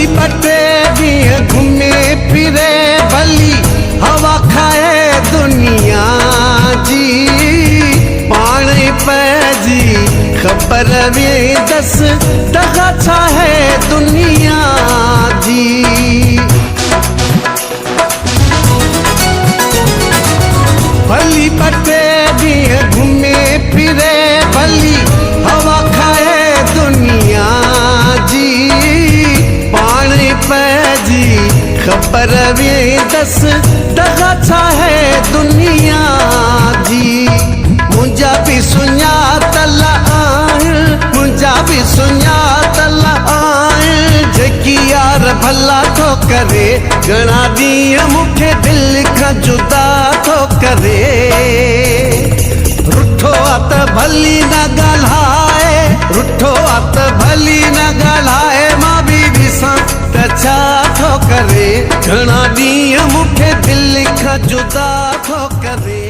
भली बटे ॾींहं घुमे फिरे भली हवा खाए दुनिया जी पाण पैजी ख़बर वेंदस दगा छा है दुनिया जी। भली बटे ॾींहं घुमे फिरे भली हवा खाए दुनिया जी पाण पैजी ख़बर वेंदस दगा छा है दुनिया जी। मुंहिंजा बि सुञातल आहिनि मुंहिंजा बि सुञातल आहिनि जेकी यार भला थो करे घणा ॾींहं मूंखे दिलि खां जुदा थो करे। रुठो आहे त भली न ॻाल्हाए रुठो आहे त भली न ॻाल्हाए मां बि ॾिसां त छा थो करे घणा ॾींहं मूंखे दिलि खां जुदा थो करे।